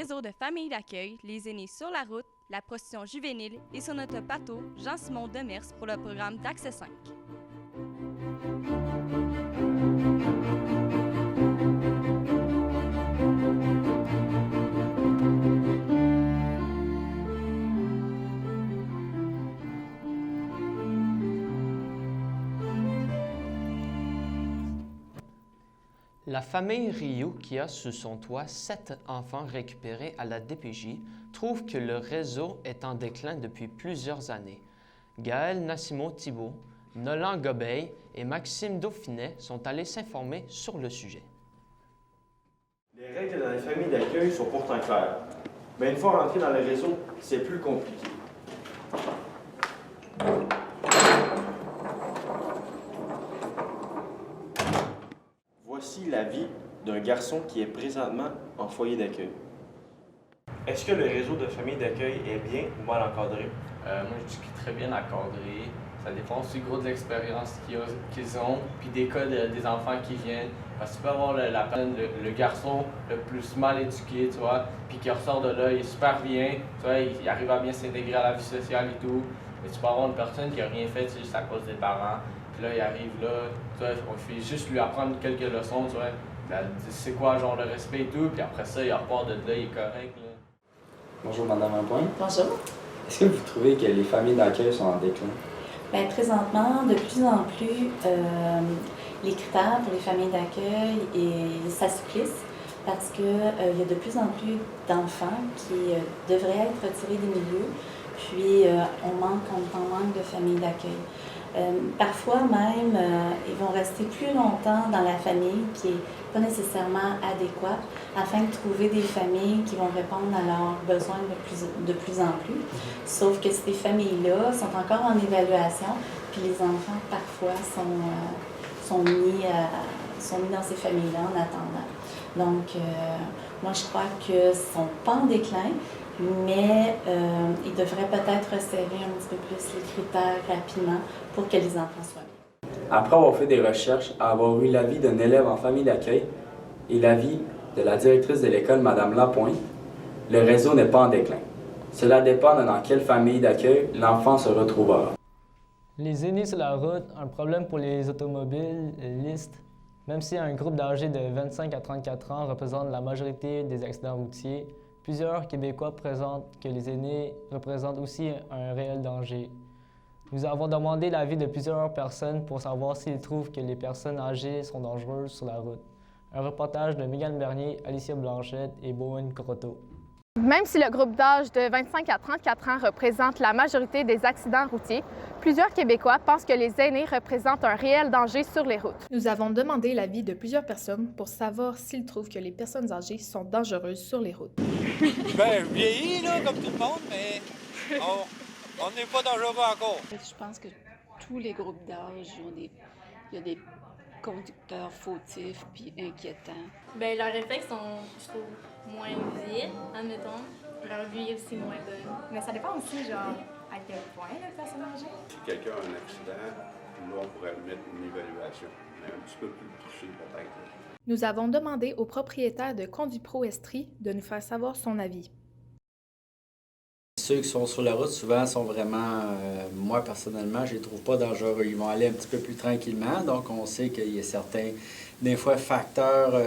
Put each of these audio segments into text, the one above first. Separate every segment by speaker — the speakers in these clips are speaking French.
Speaker 1: réseau de familles d'accueil, les aînés sur la route, la prostitution juvénile et sur notre bateau Jean-Simon Demers pour le programme d'Axe 5.
Speaker 2: La famille Rio, qui a sous son toit 7 enfants récupérés à la DPJ, trouve que le réseau est en déclin depuis plusieurs années. Gaël Nassimo-Thibault, Nolan Gobeil et Maxime Dauphinet sont allés s'informer sur le sujet.
Speaker 3: Les règles dans les familles d'accueil sont pourtant claires, mais une fois rentré dans le réseau, c'est plus compliqué. Voici la vie d'un garçon qui est présentement en foyer d'accueil. Est-ce que le réseau de familles d'accueil est bien ou mal encadré?
Speaker 4: Moi, je dis qu'il est très bien encadré. Ça dépend aussi gros de l'expérience qu'ils ont, puis des cas des enfants qui viennent. Parce que tu peux avoir le garçon le plus mal éduqué, tu vois, puis qui ressort de là, il est super bien, tu vois, il arrive à bien s'intégrer à la vie sociale et tout. Mais tu peux avoir une personne qui n'a rien fait, juste à cause des parents. Puis là, il arrive là, tu vois, on fait juste lui apprendre quelques leçons, tu vois. C'est quoi, genre, le respect et tout, puis après ça, il repart de là, il est correct, là.
Speaker 5: Bonjour, Madame Lapointe.
Speaker 6: Bonjour.
Speaker 5: Est-ce que vous trouvez que les familles d'accueil sont en déclin?
Speaker 6: Bien, présentement, de plus en plus, les critères pour les familles d'accueil s'assouplissent parce qu'il y a de plus en plus d'enfants qui devraient être retirés des milieux, puis on en manque de familles d'accueil. Parfois même, ils vont rester plus longtemps dans la famille qui n'est pas nécessairement adéquate afin de trouver des familles qui vont répondre à leurs besoins de plus en plus. Sauf que ces familles-là sont encore en évaluation, puis les enfants parfois sont mis dans ces familles-là en attendant. Donc, moi je crois qu'ils ne sont pas en déclin, mais ils devraient peut-être resserrer un petit peu plus les critères rapidement pour que les enfants soient bien.
Speaker 5: Après avoir fait des recherches, avoir eu l'avis d'un élève en famille d'accueil et l'avis de la directrice de l'école, Mme Lapointe, le réseau n'est pas en déclin. Cela dépend de dans quelle famille d'accueil l'enfant se retrouvera.
Speaker 7: Les aînés sur la route, un problème pour les automobilistes. Même si un groupe d'âgés de 25 à 34 ans représente la majorité des accidents routiers, plusieurs Québécois présentent que les aînés représentent aussi un réel danger. Nous avons demandé l'avis de plusieurs personnes pour savoir s'ils trouvent que les personnes âgées sont dangereuses sur la route. Un reportage de Mégane Bernier, Alicia Blanchette et Bowen Croteau.
Speaker 8: Même si le groupe d'âge de 25 à 34 ans représente la majorité des accidents routiers, plusieurs Québécois pensent que les aînés représentent un réel danger sur les routes.
Speaker 9: Nous avons demandé l'avis de plusieurs personnes pour savoir s'ils trouvent que les personnes âgées sont dangereuses sur les routes.
Speaker 10: Ben, vieilli, là, comme tout le monde, mais on n'est pas dangereux encore.
Speaker 11: Je pense que tous les groupes d'âge, il y a des conducteurs fautifs puis inquiétants.
Speaker 12: Ben leurs réflexes sont, je trouve, moins vite, admettons. Leur vie est aussi moins bonne. Mais ça dépend aussi, genre, à quel point la personne âgée.
Speaker 13: Si quelqu'un a un accident, là, on pourrait mettre une évaluation, mais un petit peu plus poussée peut-être.
Speaker 9: Nous avons demandé au propriétaire de Conduipro Estrie de nous faire savoir son avis.
Speaker 5: Ceux qui sont sur la route, souvent, sont vraiment, moi personnellement, je ne les trouve pas dangereux. Ils vont aller un petit peu plus tranquillement, donc on sait qu'il y a certains, des fois, facteurs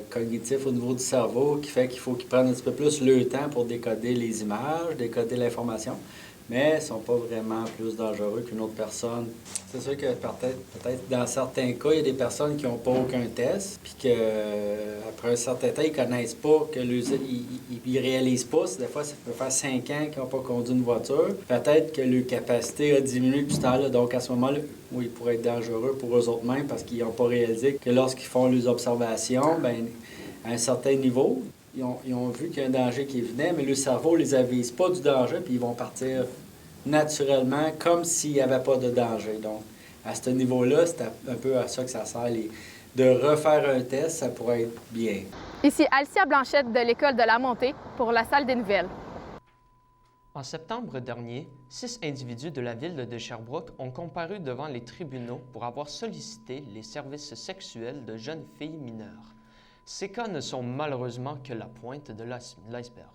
Speaker 5: cognitifs au niveau du cerveau qui fait qu'il faut qu'ils prennent un petit peu plus le temps pour décoder les images, décoder l'information, mais ils ne sont pas vraiment plus dangereux qu'une autre personne. C'est sûr que peut-être dans certains cas, il y a des personnes qui n'ont pas aucun test, puis qu'après un certain temps, ils ne connaissent pas, ils réalisent pas. Des fois, ça peut faire 5 ans qu'ils n'ont pas conduit une voiture. Peut-être que leur capacité a diminué depuis ce temps-là. Donc, à ce moment-là, oui, ils pourraient être dangereux pour eux autres mêmes parce qu'ils n'ont pas réalisé que lorsqu'ils font leurs observations, bien, à un certain niveau, ils ont vu qu'il y a un danger qui venait, mais le cerveau ne les avise pas du danger, puis ils vont partir naturellement comme s'il n'y avait pas de danger. Donc, à ce niveau-là, c'est un peu à ça que ça sert. De refaire un test, ça pourrait être bien.
Speaker 8: Ici Alicia Blanchette de l'École de la Montée pour la Salle des Nouvelles.
Speaker 2: En septembre dernier, 6 individus de la ville de Sherbrooke ont comparu devant les tribunaux pour avoir sollicité les services sexuels de jeunes filles mineures. Ces cas ne sont malheureusement que la pointe de l'iceberg.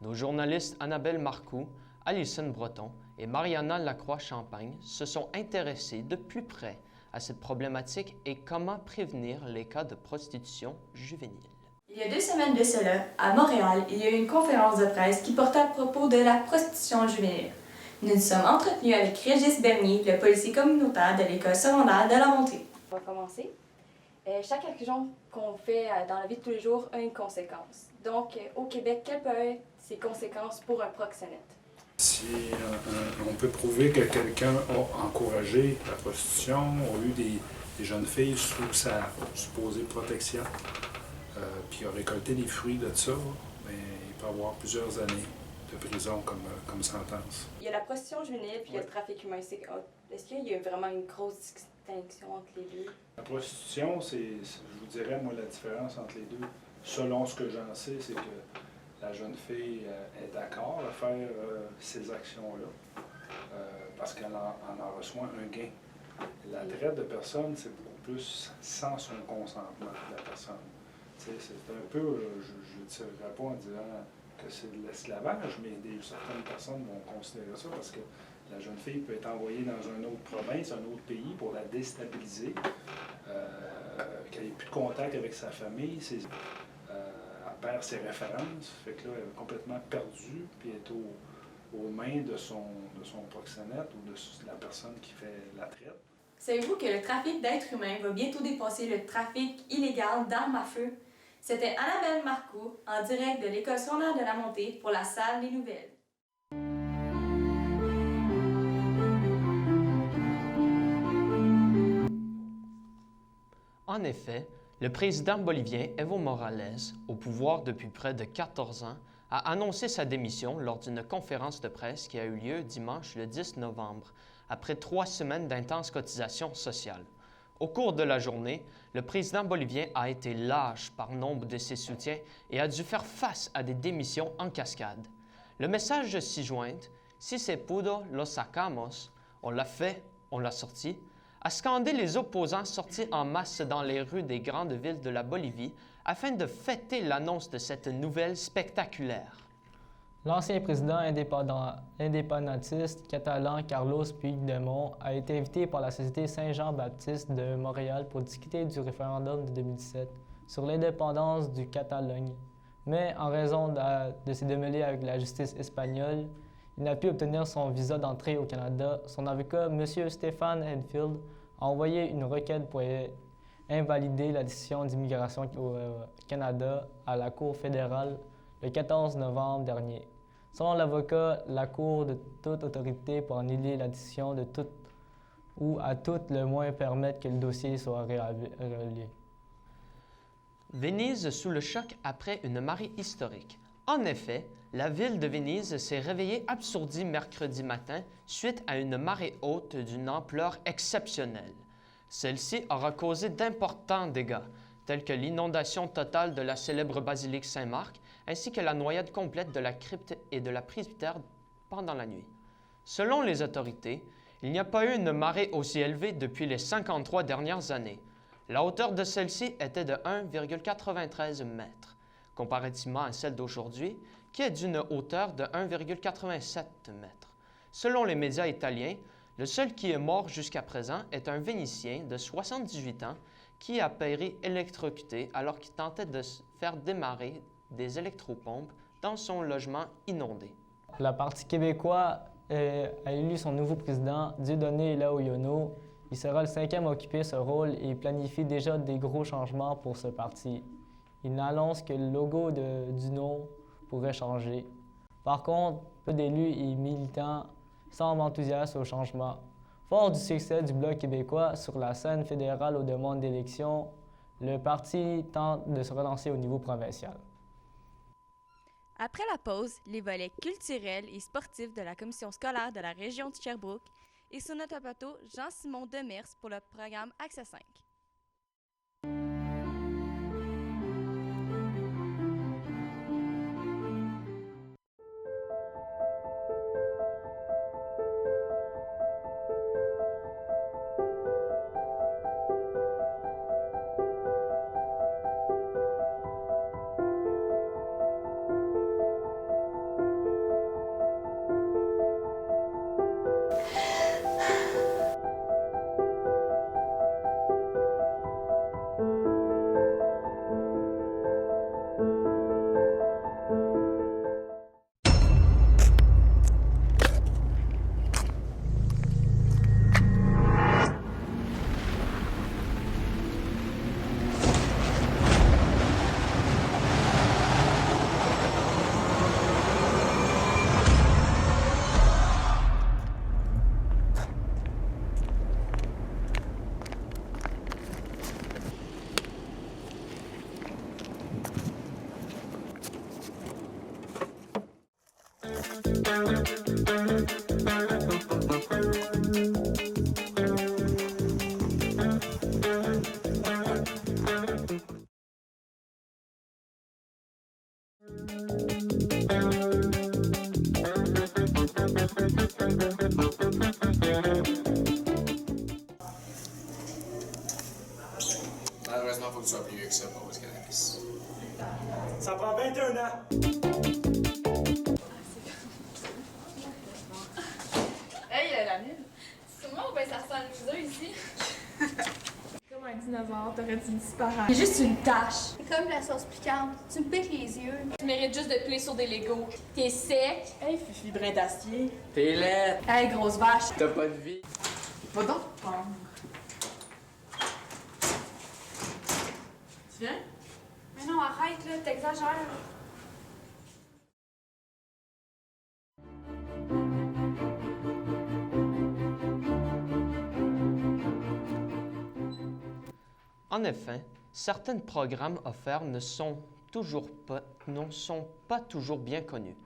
Speaker 2: Nos journalistes Annabelle Marcoux, Alison Breton et Mariana Lacroix-Champagne se sont intéressés de plus près à cette problématique et comment prévenir les cas de prostitution juvénile.
Speaker 14: Il y a 2 semaines de cela, à Montréal, il y a eu une conférence de presse qui portait à propos de la prostitution juvénile. Nous nous sommes entretenus avec Régis Bernier, le policier communautaire de l'école secondaire de la Montée.
Speaker 1: On va commencer. Chaque action qu'on fait dans la vie de tous les jours a une conséquence. Donc, au Québec, quelles peuvent être ces conséquences pour un proxénète?
Speaker 15: Si on peut prouver que quelqu'un a encouragé la prostitution, a eu des jeunes filles sous sa supposée protection, puis a récolté les fruits de ça, bien, il peut avoir plusieurs années de prison comme sentence.
Speaker 1: Il y a la prostitution juvénile puis il y a le trafic humain. Est-ce qu'il y a vraiment une grosse distinction entre les deux?
Speaker 15: La prostitution, je vous dirais, moi, la différence entre les deux, selon ce que j'en sais, c'est que la jeune fille est d'accord à faire ces actions-là parce qu'elle en reçoit un gain. La traite de personnes, c'est beaucoup plus sans son consentement de la personne. C'est un peu, je ne dirais pas en disant que c'est de l'esclavage, mais certaines personnes vont considérer ça parce que la jeune fille peut être envoyée dans une autre province, un autre pays pour la déstabiliser, qu'elle n'ait plus de contact avec sa famille, elle perd ses références, fait que là, elle est complètement perdue, puis elle est aux mains de son proxénète ou de la personne qui fait la traite.
Speaker 14: Savez-vous que le trafic d'êtres humains va bientôt dépasser le trafic illégal d'armes à feu? C'était Annabelle Marcoux, en direct de l'École secondaire de la Montée pour la salle des nouvelles.
Speaker 2: En effet, le président bolivien Evo Morales, au pouvoir depuis près de 14 ans, a annoncé sa démission lors d'une conférence de presse qui a eu lieu dimanche le 10 novembre, après 3 semaines d'intenses cotisations sociales. Au cours de la journée, le président bolivien a été lâche par nombre de ses soutiens et a dû faire face à des démissions en cascade. Le message de ci-jointe, si se pudo, lo sacamos, on l'a fait, on l'a sorti, a scandé les opposants sortis en masse dans les rues des grandes villes de la Bolivie afin de fêter l'annonce de cette nouvelle spectaculaire.
Speaker 7: L'ancien président indépendantiste catalan Carlos Puigdemont a été invité par la Société Saint-Jean-Baptiste de Montréal pour discuter du référendum de 2017 sur l'indépendance du Catalogne. Mais en raison de ses démêlés avec la justice espagnole, il n'a pu obtenir son visa d'entrée au Canada. Son avocat, M. Stéphane Enfield, a envoyé une requête pour invalider la décision d'immigration au Canada à la Cour fédérale le 14 novembre dernier. Selon l'avocat, la Cour de toute autorité pour annuler la décision de tout ou à tout le moins permettre que le dossier soit relié.
Speaker 2: Venise sous le choc après une marée historique. En effet, la ville de Venise s'est réveillée absourdie mercredi matin suite à une marée haute d'une ampleur exceptionnelle. Celle-ci aura causé d'importants dégâts, tels que l'inondation totale de la célèbre basilique Saint-Marc, ainsi que la noyade complète de la crypte et de la presbytère pendant la nuit. Selon les autorités, il n'y a pas eu une marée aussi élevée depuis les 53 dernières années. La hauteur de celle-ci était de 1,93 mètres, comparativement à celle d'aujourd'hui, qui est d'une hauteur de 1,87 mètres. Selon les médias italiens, le seul qui est mort jusqu'à présent est un Vénitien de 78 ans qui a péri électrocuté alors qu'il tentait de faire démarrer des électropompes dans son logement inondé.
Speaker 7: Le Parti québécois a élu son nouveau président, Dieudonné Laoyono. Il sera le 5e à occuper ce rôle et planifie déjà des gros changements pour ce parti. Il annonce que le logo du nom pourrait changer. Par contre, peu d'élus et militants semblent enthousiastes au changement. Fort du succès du Bloc québécois sur la scène fédérale aux demandes d'élections, le parti tente de se relancer au niveau provincial.
Speaker 1: Après la pause, les volets culturels et sportifs de la commission scolaire de la région de Sherbrooke et sur notre plateau, Jean-Simon Demers pour le programme Accès 5.
Speaker 16: Malheureusement, il faut que tu sois plus vieux que ça pour le cannabis.
Speaker 17: Ça prend 21 ans!
Speaker 12: Hey, la mine! C'est moi ou ben ça ressemble à nous deux ici?
Speaker 9: Comme un dinosaure, t'aurais dû disparaître.
Speaker 12: C'est juste une tache. C'est comme la sauce piquante. Tu me piques les yeux. Tu mérites juste de piler sur des Legos. T'es sec.
Speaker 17: Hey, Fifi brin d'acier!
Speaker 16: T'es laide!
Speaker 12: Hey, grosse vache.
Speaker 16: T'as pas de vie!
Speaker 12: Va donc prendre.
Speaker 17: Tu viens?
Speaker 12: Mais non, arrête là, t'exagères.
Speaker 2: En effet, certains programmes offerts ne sont pas toujours bien connus.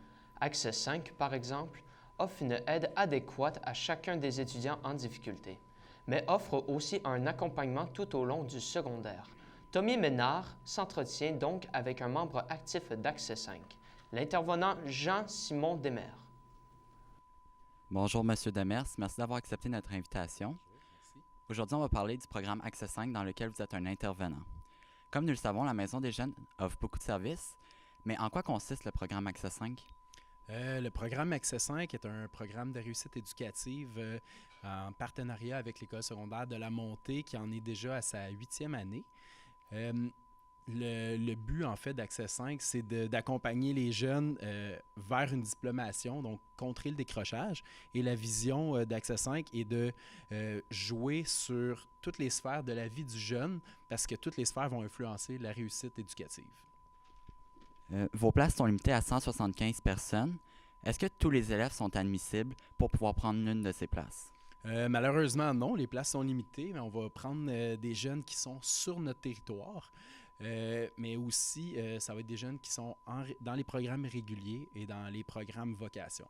Speaker 2: Accès 5, par exemple, offre une aide adéquate à chacun des étudiants en difficulté, mais offre aussi un accompagnement tout au long du secondaire. Tommy Ménard s'entretient donc avec un membre actif d'Accès 5, l'intervenant Jean-Simon Demers.
Speaker 18: Bonjour, Monsieur Demers. Merci d'avoir accepté notre invitation. Aujourd'hui, on va parler du programme Accès 5 dans lequel vous êtes un intervenant. Comme nous le savons, la Maison des jeunes offre beaucoup de services, mais en quoi consiste le programme Accès 5?
Speaker 19: Le programme Accès 5 est un programme de réussite éducative en partenariat avec l'École secondaire de la Montée qui en est déjà à sa 8e année. Le but, en fait, d'Accès 5, c'est d'accompagner les jeunes vers une diplomation, donc contrer le décrochage. Et la vision d'Accès 5 est de jouer sur toutes les sphères de la vie du jeune, parce que toutes les sphères vont influencer la réussite éducative.
Speaker 18: Vos places sont limitées à 175 personnes. Est-ce que tous les élèves sont admissibles pour pouvoir prendre l'une de ces places?
Speaker 19: Malheureusement, non. Les places sont limitées, mais on va prendre des jeunes qui sont sur notre territoire. Mais aussi, ça va être des jeunes qui sont dans les programmes réguliers et dans les programmes vocation.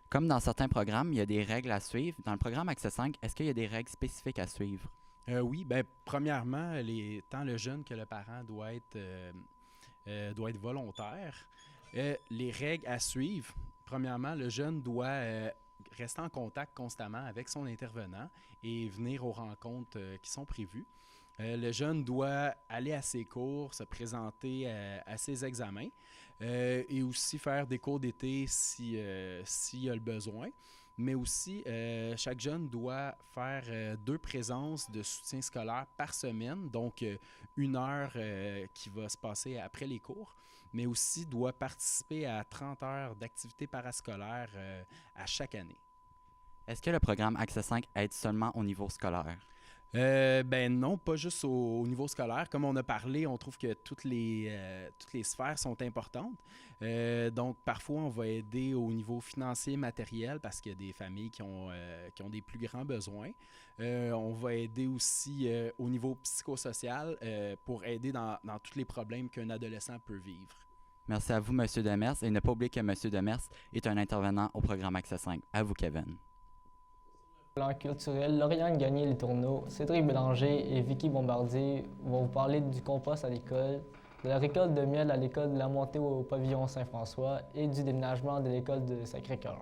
Speaker 18: Comme dans certains programmes, il y a des règles à suivre. Dans le programme Accès 5, est-ce qu'il y a des règles spécifiques à suivre?
Speaker 19: Oui, bien, premièrement, tant le jeune que le parent doit être volontaire. Les règles à suivre, premièrement, le jeune doit rester en contact constamment avec son intervenant et venir aux rencontres qui sont prévues. Le jeune doit aller à ses cours, se présenter à ses examens et aussi faire des cours d'été s'il y a le besoin. Mais aussi, chaque jeune doit faire 2 présences de soutien scolaire par semaine, donc 1 heure qui va se passer après les cours, mais aussi doit participer à 30 heures d'activités parascolaires à chaque année.
Speaker 18: Est-ce que le programme Accès 5 aide seulement au niveau scolaire?
Speaker 19: Ben non, pas juste au niveau scolaire. Comme on a parlé, on trouve que toutes les sphères sont importantes. Donc, parfois, on va aider au niveau financier, matériel, parce qu'il y a des familles qui ont des plus grands besoins. On va aider aussi au niveau psychosocial pour aider dans tous les problèmes qu'un adolescent peut vivre.
Speaker 18: Merci à vous, M. Demers. Et ne pas oublier que M. Demers est un intervenant au programme Accès 5. À vous, Kevin.
Speaker 7: Plan culturel, Lauriane Gagné-Letourneau, Cédric Bélanger et Vicky Bombardier vont vous parler du compost à l'école, de la récolte de miel à l'école de la Montée au pavillon Saint-François et du déménagement de l'école de Sacré-Cœur.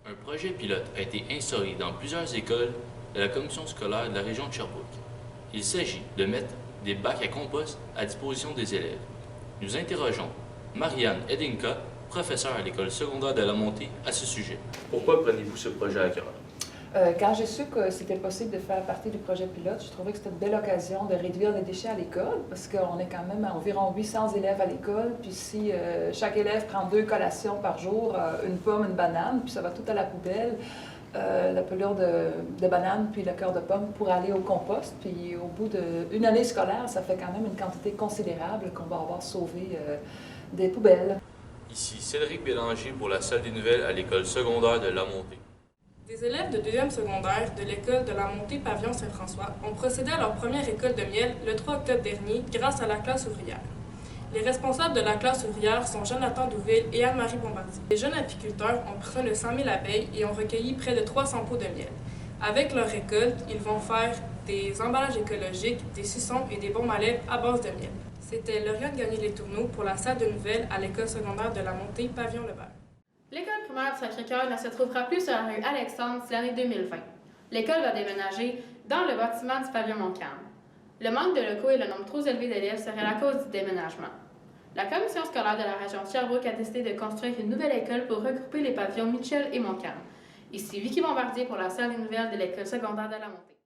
Speaker 20: Un projet pilote a été instauré dans plusieurs écoles de la commission scolaire de la région de Sherbrooke. Il s'agit de mettre des bacs à compost à disposition des élèves. Nous interrogeons Marianne Edinka, professeure à l'école secondaire de la Montée, à ce sujet. Pourquoi prenez-vous ce projet à cœur?
Speaker 21: Quand j'ai su que c'était possible de faire partie du projet pilote, je trouvais que c'était une belle occasion de réduire les déchets à l'école, parce qu'on est quand même à environ 800 élèves à l'école, puis si chaque élève prend 2 collations par jour, une pomme, une banane, puis ça va tout à la poubelle, la pelure de banane, puis le cœur de pomme pour aller au compost, puis au bout d'une année scolaire, ça fait quand même une quantité considérable qu'on va avoir sauvé des poubelles.
Speaker 20: Ici Cédric Bélanger pour la salle des nouvelles à l'école secondaire de la Montée.
Speaker 22: Des élèves de 2e secondaire de l'école de la Montée Pavillon Saint-François ont procédé à leur première récolte de miel le 3 octobre dernier grâce à la classe ouvrière. Les responsables de la classe ouvrière sont Jonathan Douville et Anne-Marie Bombardier. Les jeunes apiculteurs ont pris soin de 100 000 abeilles et ont recueilli près de 300 pots de miel. Avec leur récolte, ils vont faire des emballages écologiques, des suçons et des bombes à lèvres à base de miel. C'était Lauriane Gagné-Letourneau pour la salle de nouvelles à l'école secondaire de la Montée Pavillon-Lebert.
Speaker 9: L'école
Speaker 8: primaire du Sacré-Cœur ne se trouvera plus sur la rue Alexandre d'ici l'année 2020. L'école va déménager dans le bâtiment du pavillon Montcalm. Le manque de locaux et le nombre trop élevé d'élèves serait la cause du déménagement. La commission scolaire de la région de Sherbrooke a décidé de construire une nouvelle école pour regrouper les pavillons Mitchell et Montcalm. Ici Vicky Bombardier pour la salle des nouvelles de l'école secondaire de la Montée.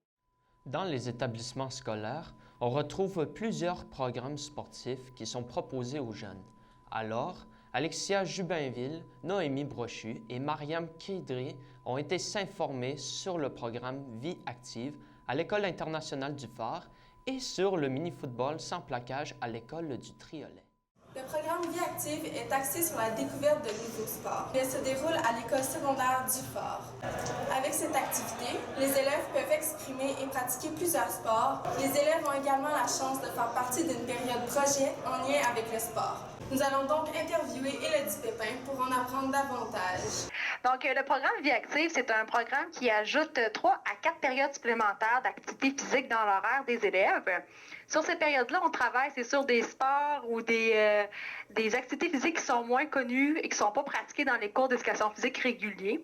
Speaker 2: Dans les établissements scolaires, on retrouve plusieurs programmes sportifs qui sont proposés aux jeunes. Alors, Alexia Jubinville, Noémie Brochu et Mariam Kidri ont été s'informer sur le programme Vie active à l'École internationale du Phare et sur le mini-football sans plaquage à l'École du Triolet.
Speaker 22: Le programme Vie active est axé sur la découverte de nouveaux sports. Il se déroule à l'école secondaire du Phare. Avec cette activité, les élèves peuvent exprimer et pratiquer plusieurs sports. Les élèves ont également la chance de faire partie d'une période projet en lien avec le sport. Nous allons donc interviewer Élodie Pépin pour en apprendre davantage.
Speaker 3: Donc, le programme Vie active, c'est un programme qui ajoute 3 à 4 périodes supplémentaires d'activité physique dans l'horaire des élèves. Sur ces périodes-là, on travaille, c'est sur des sports ou des activités physiques qui sont moins connues et qui ne sont pas pratiquées dans les cours d'éducation physique réguliers.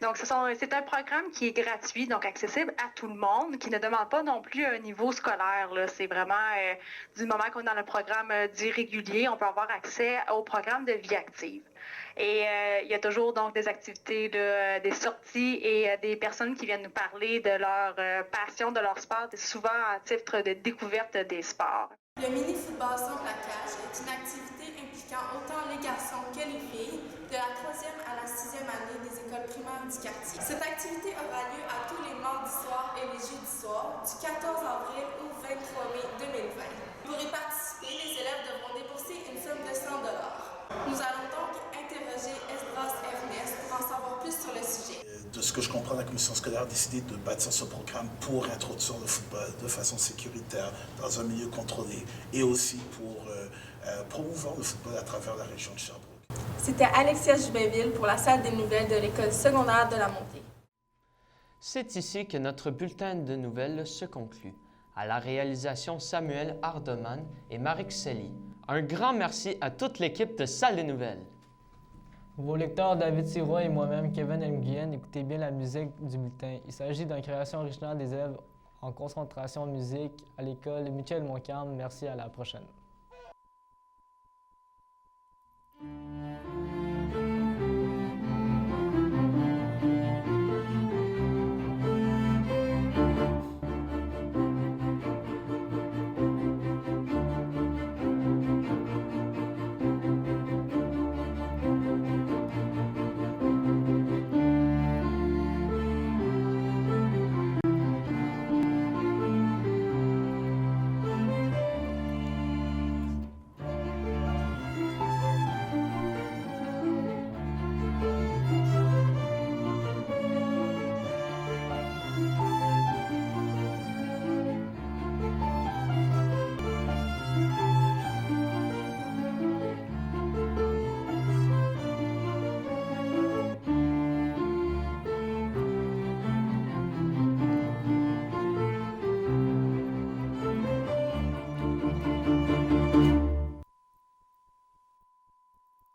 Speaker 3: Donc, c'est un programme qui est gratuit, donc accessible à tout le monde, qui ne demande pas non plus un niveau scolaire. C'est vraiment, du moment qu'on est dans le programme dit régulier, on peut avoir accès au programme de Vie active. Et il y a toujours donc des activités, des sorties et des personnes qui viennent nous parler de leur passion, de leur sport, souvent à titre de découverte des sports.
Speaker 22: Le mini-football sans plaquage est une activité impliquant autant les garçons que les filles, de la 3e à la 6e année des écoles primaires du quartier. Cette activité aura lieu à tous les mardis soirs et les jeudis soirs, du 14 avril au 23 mai 2020. Pour y participer, les élèves devront débourser une somme de 100 $. Nous allons donc interroger Esdras Ernest pour en savoir plus sur le sujet.
Speaker 4: De ce que je comprends, la commission scolaire a décidé de bâtir ce programme pour introduire le football de façon sécuritaire dans un milieu contrôlé et aussi pour promouvoir le football à travers la région de Sherbrooke.
Speaker 22: C'était Alexia Jubinville pour la salle des nouvelles de l'école secondaire de la Montée.
Speaker 2: C'est ici que notre bulletin de nouvelles se conclut. À la réalisation, Samuel Hardeman et Marie Xeli. Un grand merci à toute l'équipe de Salle des nouvelles.
Speaker 7: Vos lecteurs David Sirois et moi-même, Kevin Nguyen, écoutez bien la musique du bulletin. Il s'agit d'une création originale des élèves en concentration musique à l'école Mitchell Montcalm. Merci, à la prochaine.